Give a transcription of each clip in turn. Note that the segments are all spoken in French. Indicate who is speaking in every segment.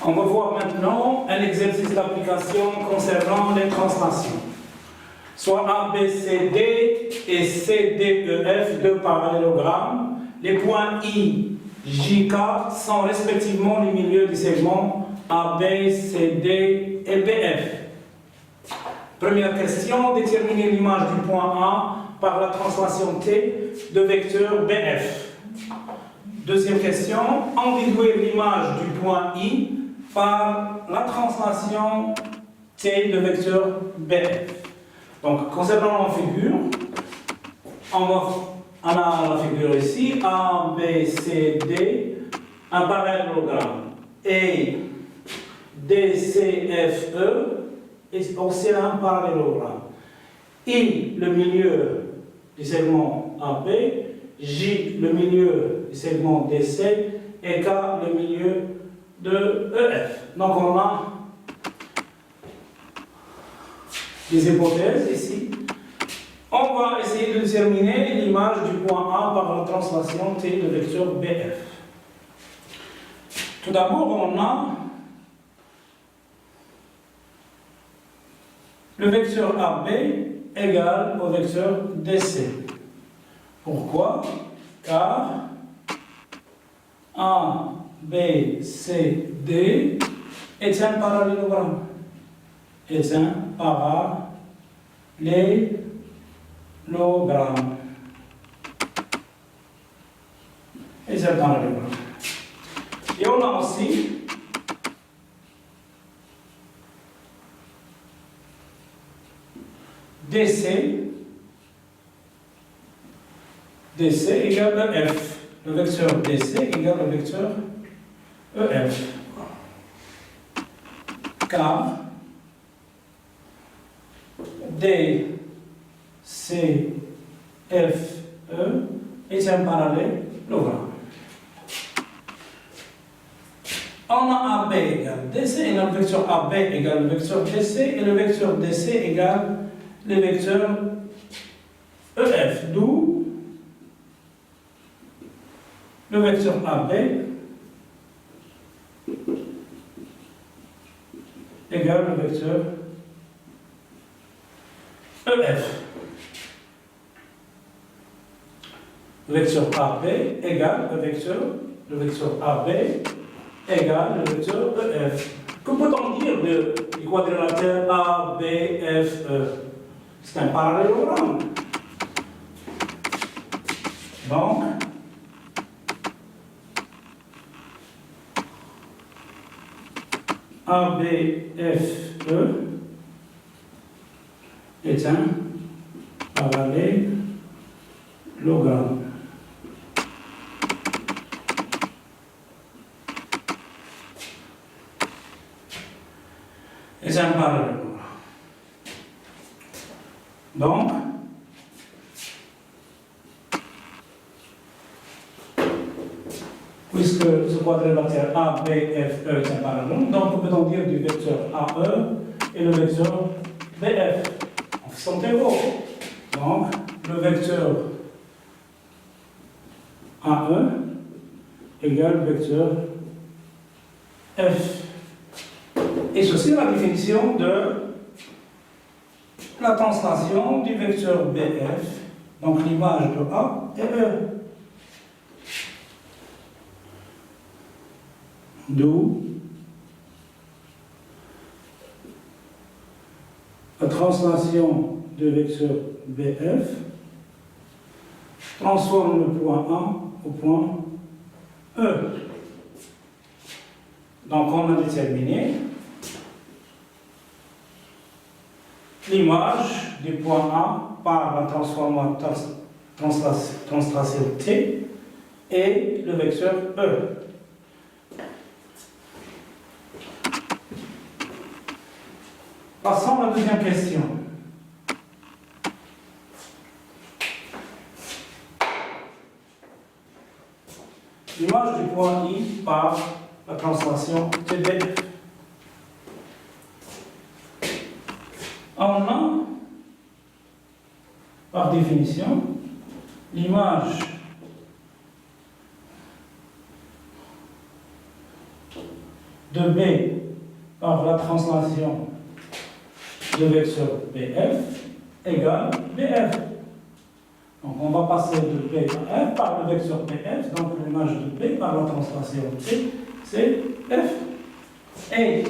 Speaker 1: On va voir maintenant un exercice d'application concernant les translations. Soit A, B, C, D et C, D, E, F, deux parallélogrammes. Les points I, J, K sont respectivement les milieux du segment A, B, C, D et BF. Première question, déterminer l'image du point A par la translation T de vecteur BF. Deuxième question, individuer l'image du point I par la translation T de vecteur BF. Donc, concernant la figure, on a la figure ici, A, B, C, D, un parallélogramme. Et D, C, F, E, est aussi un parallélogramme. I, le milieu du segment AB, J, le milieu du segment DC, et K, le milieu de EF. Donc on a des hypothèses ici. On va essayer de déterminer l'image du point A par la translation T de vecteur BF. Tout d'abord, on a le vecteur AB égale au vecteur DC. Pourquoi? Car A, B, C, D est un parallélogramme. Est un parallélogramme. Est un parallélogramme. Et on a aussi DC égale EF. Le vecteur DC égale le vecteur EF. Car D, C, F, E est un parallélogramme. On a AB égale DC et le vecteur AB égale le vecteur DC et le vecteur DC égale le vecteur EF, d'où le vecteur AB égale le vecteur EF. Le vecteur AB égale le vecteur AB égale le vecteur EF. Que peut-on dire du quadrilatère ABFE? C'est un parallélogramme. Donc, ABFE est un parallélogramme. Et c'est un parallélogramme. Donc, puisque ce quadrilatère ABFE est un parallélogramme, donc on peut dire du vecteur AE et le vecteur BF. En sont égaux. Donc, le vecteur AE égale le vecteur F. Et ceci est la définition de la translation du vecteur BF, donc l'image de A et E. D'où la translation du vecteur BF transforme le point A au point E. Donc on a déterminé l'image du point A par la translation T et le vecteur E. Passons à la deuxième question. L'image du point I par la translation TBF. On a, par définition, l'image de B par la translation de vecteur BF égale BF. Donc on va passer de B à F par le vecteur BF, donc l'image de B par la translation C, c'est F. Et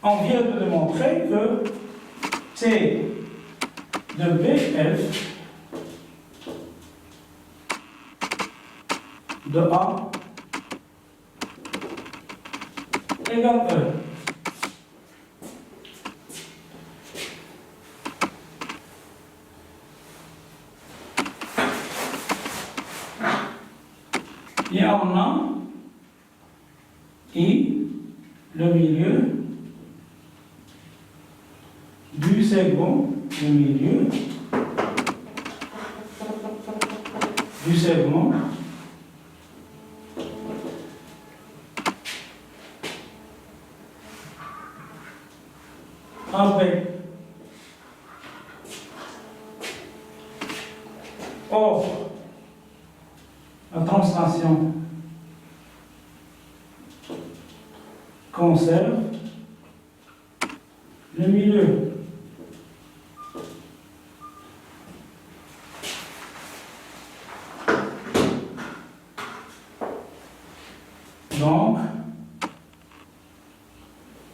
Speaker 1: on vient de démontrer que T de BF de A égale E. Et on a I, le milieu du segment, le milieu du segment AB. Or, la translation conserve le milieu. Donc,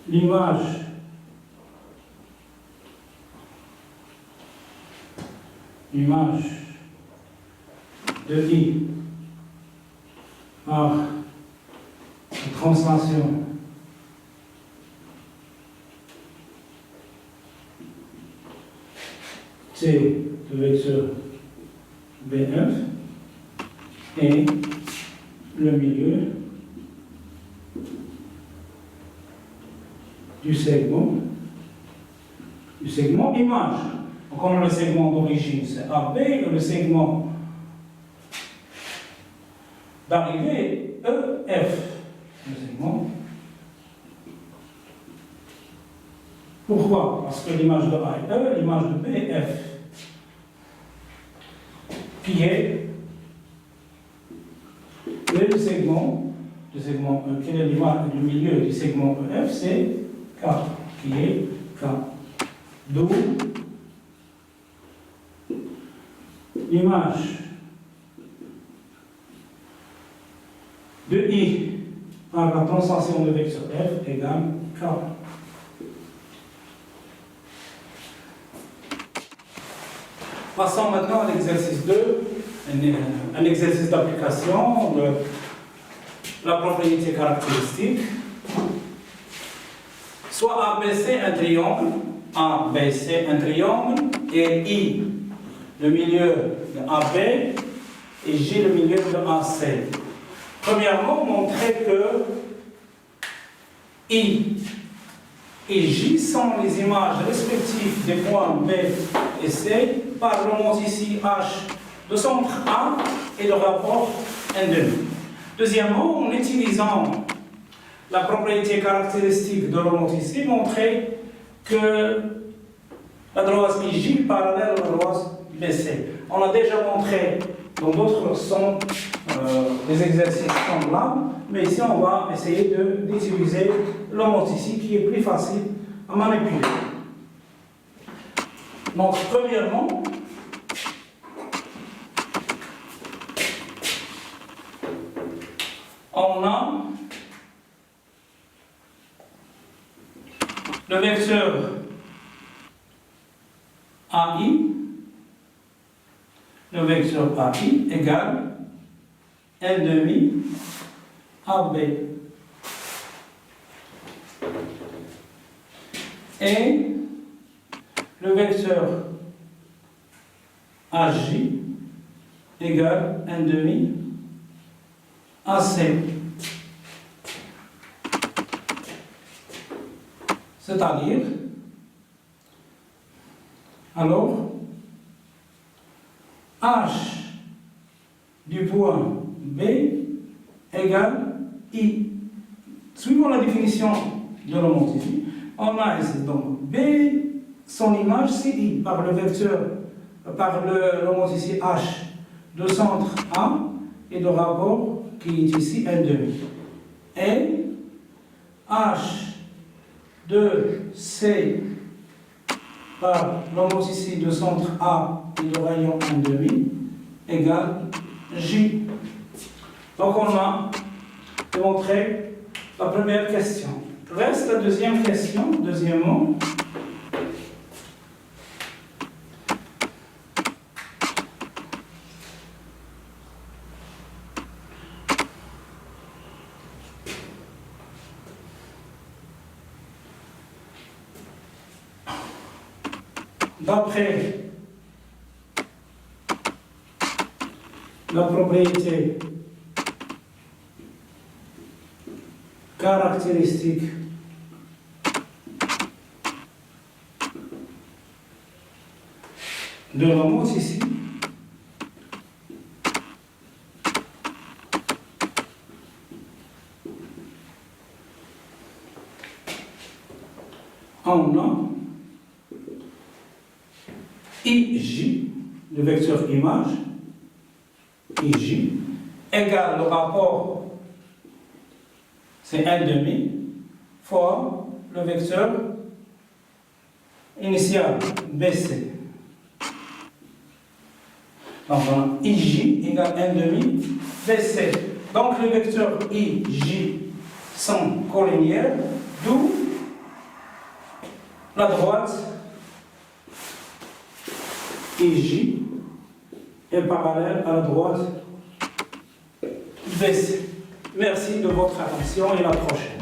Speaker 1: l'image de I par la translation T de vecteur BF et le milieu du segment image. Donc on a le segment d'origine, c'est AB, et le segment d'arrivée, EF. Le segment. Pourquoi? Parce que l'image de A est E, l'image de B est F. Qui est le segment E, quel est le milieu du segment EF, c'est K, qui est K. D'où l'image de I par la translation de vecteur F égale K. Passons maintenant à l'exercice 2, un exercice d'application de la propriété caractéristique. Soit ABC un triangle, ABC un triangle, et I le milieu de AB et J le milieu de AC. Premièrement, montrer que I et J sont les images respectives des points B et C par l'homonyme ici H de centre A et le rapport N2. Deuxièmement, en utilisant la propriété caractéristique de l'homonyme ici, montrer que la droite IJ parallèle à la droite BC. On a déjà montré dans d'autres sons des exercices semblables, mais ici on va essayer d'utiliser l'homonyme ici qui est plus facile à manipuler. Donc, premièrement, on a le vecteur AI, le vecteur AI égale N demi AB. Et le vecteur AJ égale N demi AC. C'est-à-dire, alors, H du point B égale I. Suivant la définition de l'homonyme, on a ici donc B, son image c'est I, par le vecteur, par l'homonyme ici H de centre A et de rapport qui est ici N demi. Et H de C par l'homos ici de centre A et de rayon 1,5 égale J. Donc on a démontré la première question. Reste la deuxième question, deuxièmement. D'après la propriété caractéristique de la mousse ici, on a IJ, le vecteur image, IJ, égale le rapport, c'est 1,5 fois le vecteur initial, BC. Donc, on a IJ égale 1,5 BC. Donc, les vecteurs IJ sont collinéaires, d'où la droite IJ est parallèle à la droite BC. Merci de votre attention et à la prochaine.